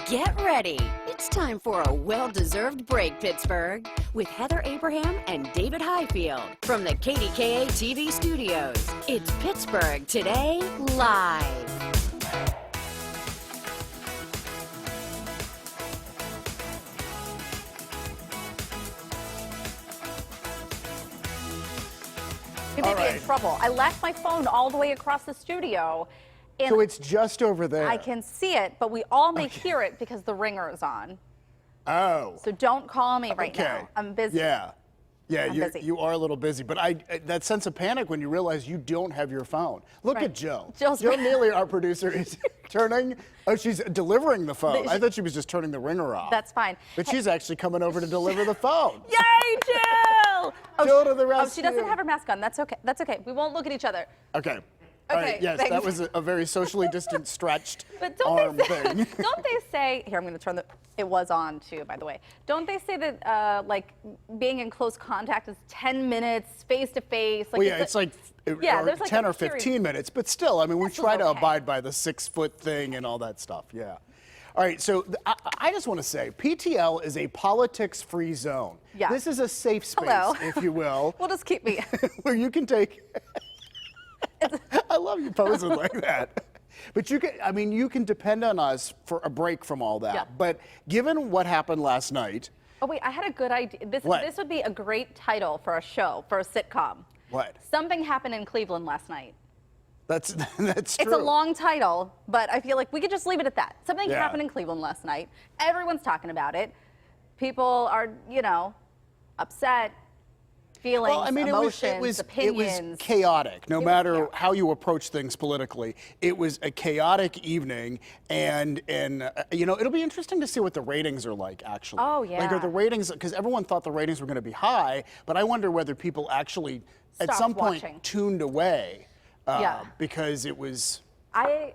Get ready. It's time for a well-deserved break, Pittsburgh, with Heather Abraham and David Highfield from the KDKA TV studios. It's Pittsburgh Today Live. You may be in trouble. I left my phone all the way across the studio. And so it's just over there. I can see it, but we all may hear it because the ringer is on. Oh. So don't call me right now. I'm busy. Yeah. Yeah, I'm busy. You are a little busy. But that sense of panic when you realize you don't have your phone. Look at Jill. Jill Neely, our producer, is she's delivering the phone. I thought she was just turning the ringer off. That's fine. But she's actually coming over to deliver the phone. Yay, Jill! Jill to the rescue. Oh, she doesn't have her mask on. That's okay. That's okay. We won't look at each other. Okay. All right, yes, thanks. that was a very socially distant, stretched But arm thing. Don't they say, here, I'm going to turn it was on too, by the way. Don't they say that, like, being in close contact is 10 minutes, face to face? Well, yeah, it's like, there's like 10 or 15 minutes, but still, I mean, we try to abide by the 6-foot thing and all that stuff, yeah. All right, so I just want to say, PTL is a politics-free zone. Yeah. This is a safe space, if you will. Well, just keep me. Where you can take... I love you posing like that. But you can depend on us for a break from all that. Yeah. But given what happened last night... Oh, wait, I had a good idea. This would be a great title for a show, for a sitcom. What? Something happened in Cleveland last night. That's true. It's a long title, but I feel like we could just leave it at that. Something happened in Cleveland last night. Everyone's talking about it. People are, upset. Feelings, emotions, opinions. It was chaotic, no matter how you approach things politically. It was a chaotic evening, and it'll be interesting to see what the ratings are like, actually. Oh, yeah. Like, are the ratings, because everyone thought the ratings were going to be high, but I wonder whether people actually, at some point, tuned away, because it was... I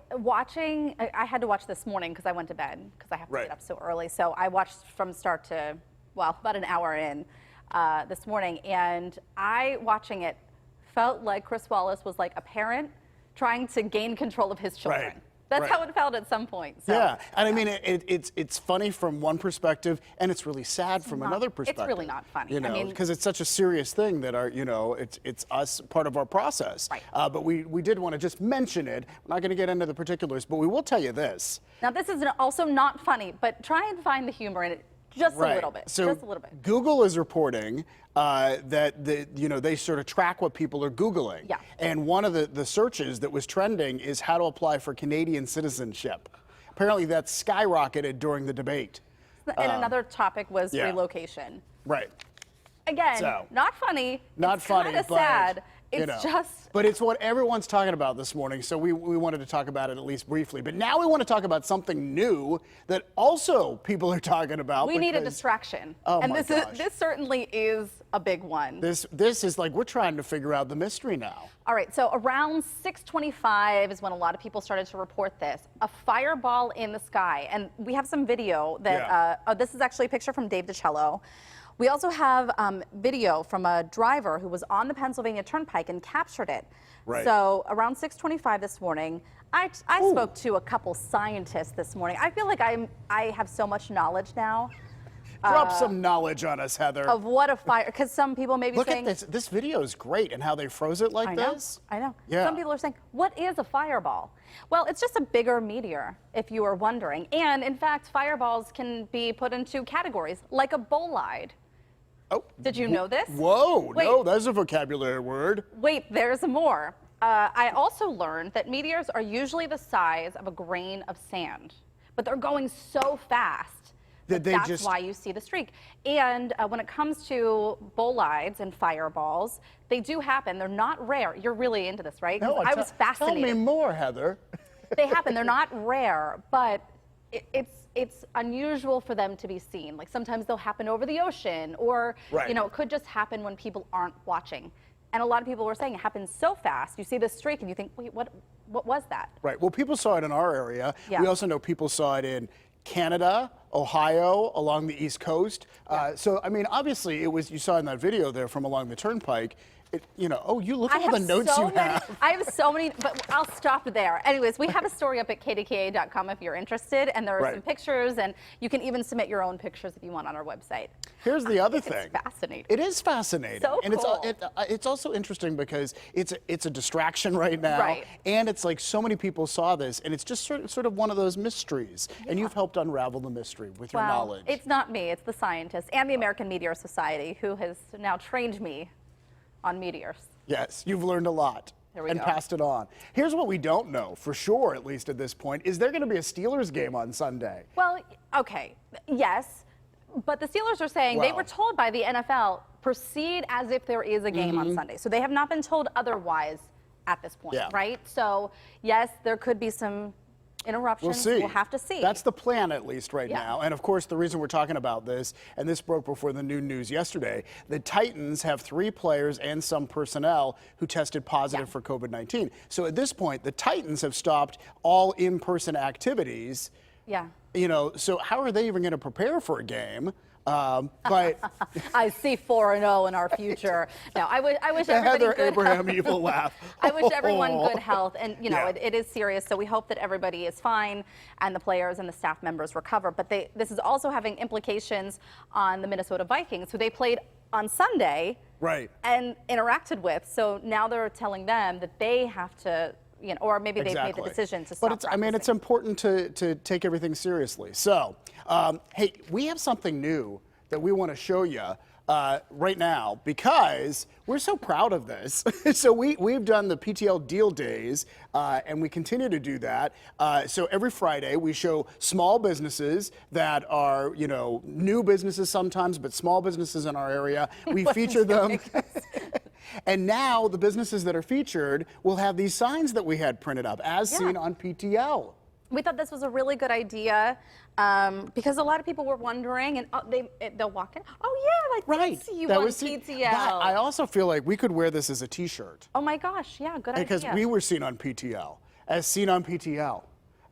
had to watch this morning because I went to bed, because I have to get up so early. So I watched from start to, about an hour in. This morning, and watching it, felt like Chris Wallace was like a parent trying to gain control of his children. Right. That's how it felt at some point. So, yeah, and I mean, it's funny from one perspective, and it's really sad from another perspective. It's really not funny. Because it's such a serious thing that it's us, part of our process. Right. But we did want to just mention it. We're not going to get into the particulars, but we will tell you this. Now, this is also not funny, but try and find the humor in it. Just a little bit. So just a little bit. Google is reporting that they sort of track what people are Googling. Yeah. And one of the searches that was trending is how to apply for Canadian citizenship. Apparently that's skyrocketed during the debate. And another topic was relocation. Right. Again, not funny. Not funny, but sad. It's just... But it's what everyone's talking about this morning, so we wanted to talk about it at least briefly. But now we want to talk about something new that also people are talking about. We need a distraction. Oh, and my gosh. this certainly is a big one. This is like we're trying to figure out the mystery now. All right, so around 6:25 is when a lot of people started to report this. A fireball in the sky. And we have some video that, this is actually a picture from Dave DiCello. We also have video from a driver who was on the Pennsylvania Turnpike and captured it. Right. So around 6:25 this morning, I spoke to a couple scientists this morning. I feel like I have so much knowledge now. Drop some knowledge on us, Heather. Of what a fire, because some people may be saying... Look at this. This video is great, and how they froze it like this. I know. Yeah. Some people are saying, what is a fireball? Well, it's just a bigger meteor, if you were wondering. And in fact, fireballs can be put into categories, like a bolide. Oh. Did you know this? Whoa, no, that's a vocabulary word. Wait, there's more. I also learned that meteors are usually the size of a grain of sand, but they're going so fast that that's why you see the streak. And when it comes to bolides and fireballs, they do happen. They're not rare. You're really into this, right? No, I was fascinated. Tell me more, Heather. They happen. They're not rare, but it's unusual for them to be seen. Like sometimes they'll happen over the ocean, or it could just happen when people aren't watching. And a lot of people were saying it happens so fast. You see this streak and you think, wait, what was that? Right. Well, people saw it in our area. Yeah. We also know people saw it in Canada, Ohio, along the East Coast. So, I mean, obviously, you saw in that video there from along the Turnpike, Oh, you look at all the notes you have. I have so many, but I'll stop there. Anyways, we have a story up at kdka.com if you're interested, and there are some pictures, and you can even submit your own pictures if you want on our website. Here's the other thing. It's fascinating. It is fascinating. So and cool. it's also interesting because it's a distraction right now, and it's like so many people saw this, and it's just sort of one of those mysteries, and you've helped unravel the mystery with your knowledge. It's not me, it's the scientists and the American Meteor Society who has now trained me on meteors. Yes, you've learned a lot and passed it on. Here's what we don't know, for sure, at least at this point. Is there going to be a Steelers game on Sunday? Well, okay, yes, but the Steelers are saying they were told by the NFL, proceed as if there is a game on Sunday. So they have not been told otherwise at this point, right? So, yes, there could be some interruptions. We'll see. We'll have to see. That's the plan, at least right now. And of course, the reason we're talking about this, and this broke before the noon news yesterday, the Titans have 3 players and some personnel who tested positive for COVID-19. So at this point, the Titans have stopped all in-person activities. Yeah. So how are they even going to prepare for a game? But I see 4-0 in our future. No, I wish everybody Heather good Abraham health. evil laugh. I wish everyone good health, and it is serious. So we hope that everybody is fine and the players and the staff members recover. But this is also having implications on the Minnesota Vikings, who they played on Sunday, and interacted with. So now they're telling them that they have to. Or maybe they've made the decision to stop. But it's important to take everything seriously. So, hey, we have something new that we want to show you right now because we're so proud of this. So we've done the PTL Deal Days, and we continue to do that. So every Friday we show small businesses that are, new businesses sometimes, but small businesses in our area. We feature them. And now the businesses that are featured will have these signs that we had printed up, as seen on PTL. We thought this was a really good idea because a lot of people were wondering, and they'll walk in. Oh yeah, I did see you on PTL. But I also feel like we could wear this as a T-shirt. Oh my gosh, yeah, good idea. Because we were seen on PTL, as seen on PTL.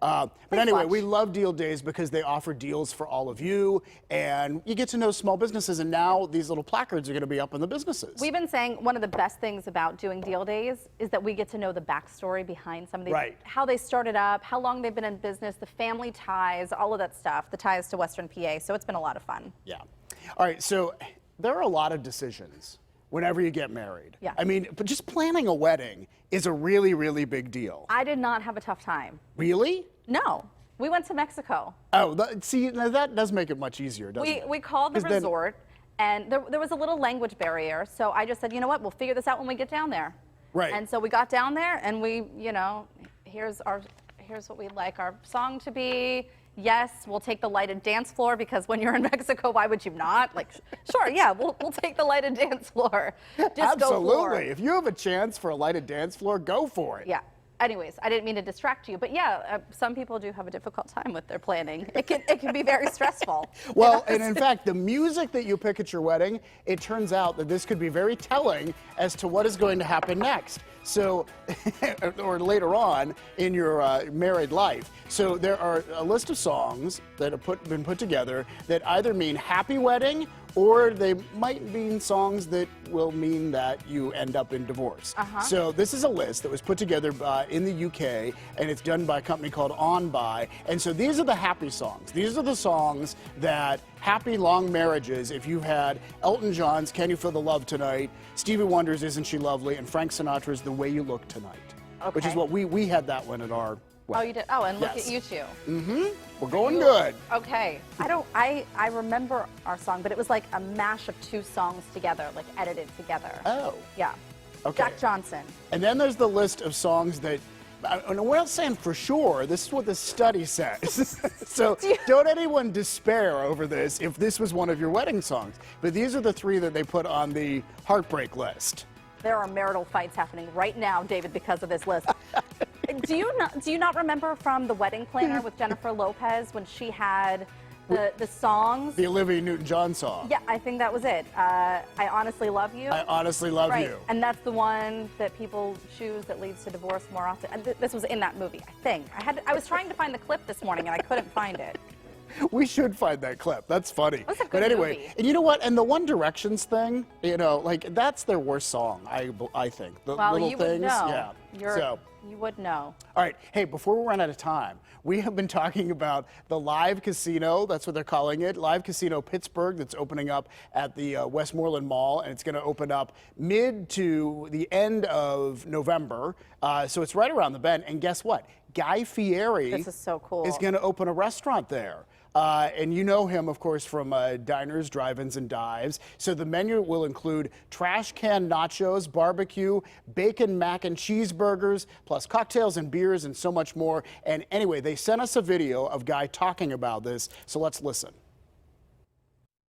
But anyway, we love Deal Days because they offer deals for all of you, and you get to know small businesses, and now these little placards are going to be up in the businesses. We've been saying one of the best things about doing Deal Days is that we get to know the backstory behind some of these, how they started up, how long they've been in business, the family ties, all of that stuff, the ties to Western PA, so it's been a lot of fun. Yeah. All right, so there are a lot of decisions whenever you get married. Yeah. I mean, but just planning a wedding is a really, really big deal. I did not have a tough time. Really? No. We went to Mexico. Oh, see, now that does make it much easier, doesn't it? We called the resort, and there was a little language barrier, so I just said, you know what, we'll figure this out when we get down there. Right. And so we got down there, and we, here's what we'd like our song to be. Yes, we'll take the lighted dance floor because when you're in Mexico, why would you not? Like, sure, yeah, we'll take the lighted dance floor. Just Absolutely. Go for it. If you have a chance for a lighted dance floor, go for it. Yeah. Anyways, I didn't mean to distract you, but yeah, some people do have a difficult time with their planning. It can be very stressful. Well, and in fact, the music that you pick at your wedding, it turns out that this could be very telling as to what is going to happen next. So, or later on in your married life. So there are a list of songs that have been put together that either mean happy wedding, or they might mean songs that will mean that you end up in divorce. So this is a list that was put together in the UK, and it's done by a company called On By. And so these are the happy songs. These are the songs that happy long marriages, if you had Elton John's Can You Feel the Love Tonight, Stevie Wonder's Isn't She Lovely, and Frank Sinatra's The Way You Look Tonight. Which is what we had that one at our wedding. Oh, you did? Oh, and look at you two. We're going good. Okay. I remember our song, but it was like a mash of 2 songs together, like edited together. Oh. Yeah. Okay. Jack Johnson. And then there's the list of songs that, and we're not saying for sure, this is what the study says. So don't anyone despair over this if this was one of your wedding songs. But these are the 3 that they put on the heartbreak list. There are marital fights happening right now, David, because of this list. Do you not remember from The Wedding Planner with Jennifer Lopez when she had the songs? The Olivia Newton-John song. Yeah, I think that was it. I Honestly Love You. I Honestly Love You. And that's the one that people choose that leads to divorce more often. And this was in that movie, I think. I was trying to find the clip this morning and I couldn't find it. We should find that clip. That's funny. That's a good but anyway, movie. and you know what? And the One Directions thing, you know, like that's their worst song, I think. The Well, little you things, would know. yeah. You would know. All right, hey, before we run out of time, we have been talking about the live casino, that's what they're calling it, Live Casino Pittsburgh, that's opening up at the Westmoreland Mall, and it's going to open up mid to the end of November. So it's right around the bend, and guess what? Guy Fieri This is so cool. is going to open a restaurant there. And you know him, of course, from diners, drive-ins, and dives. So the menu will include trash can nachos, barbecue, bacon mac and cheese burgers, plus cocktails and beers and so much more. And anyway, they sent us a video of Guy talking about this, so let's listen.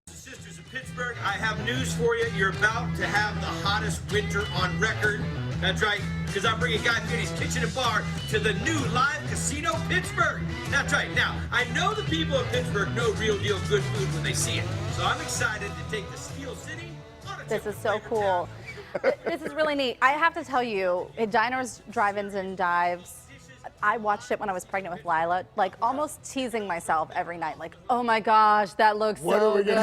Sisters of Pittsburgh, I have news for you. You're about to have the hottest winter on record. That's right, because I'm bringing Guy Fieri's Kitchen and Bar to the new Live Casino Pittsburgh. That's right. Now, I know the people of Pittsburgh know real deal good food when they see it. So I'm excited to take the Steel City on a This trip is to so Flavor cool. Town. This is really neat. I have to tell you, at diners, drive-ins, and dives, I watched it when I was pregnant with Lila, like almost teasing myself every night, like, oh my gosh, that looks so good. What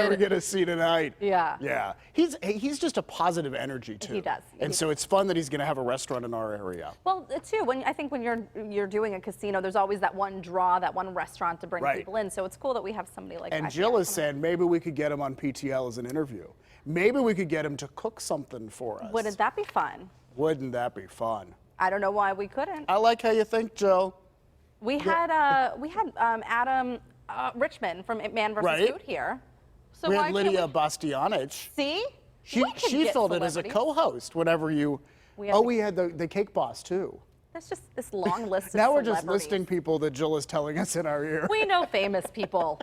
are we gonna see tonight? Yeah. Yeah. He's just a positive energy too. He does. And so it's fun that he's gonna have a restaurant in our area. Well, too, I think when you're doing a casino, there's always that one draw, that one restaurant to bring Right. people in. So it's cool that we have somebody like And that. Jill is saying maybe we could get him on PTL as an interview. Maybe we could get him to cook something for us. Wouldn't that be fun? Wouldn't that be fun? I don't know why we couldn't. I like how you think, Jill. We had Adam Richmond from Man vs. Right. Food here. So We why had can't Lydia Bastianich. See? She We could get filled it as a celebrities. co-host whenever you. We had We had the Cake Boss too. That's just this long list of Now we're just celebrities. listing people that Jill is telling us in our ear. We know famous people.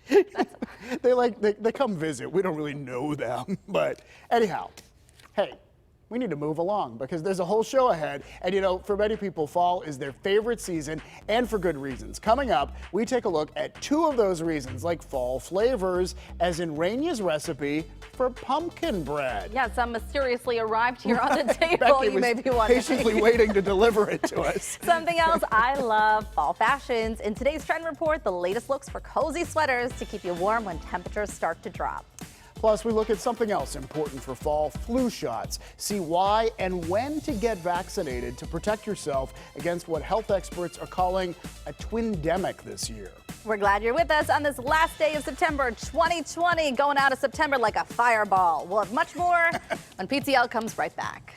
They come visit. We don't really know them, but anyhow, hey. We need to move along because there's a whole show ahead. And you know, for many people, fall is their favorite season and for good reasons. Coming up, we take a look at two of those reasons, like fall flavors, as in Rainia's recipe for pumpkin bread. Yeah, some mysteriously arrived here on the table. Becky You was may be wondering. patiently waiting to deliver it to us. Something else I love, fall fashions. In today's trend report, the latest looks for cozy sweaters to keep you warm when temperatures start to drop. Plus, we look at something else important for fall, flu shots. See why and when to get vaccinated to protect yourself against what health experts are calling a twindemic this year. We're glad you're with us on this last day of September 2020, going out of September like a fireball. We'll have much more when PTL comes right back.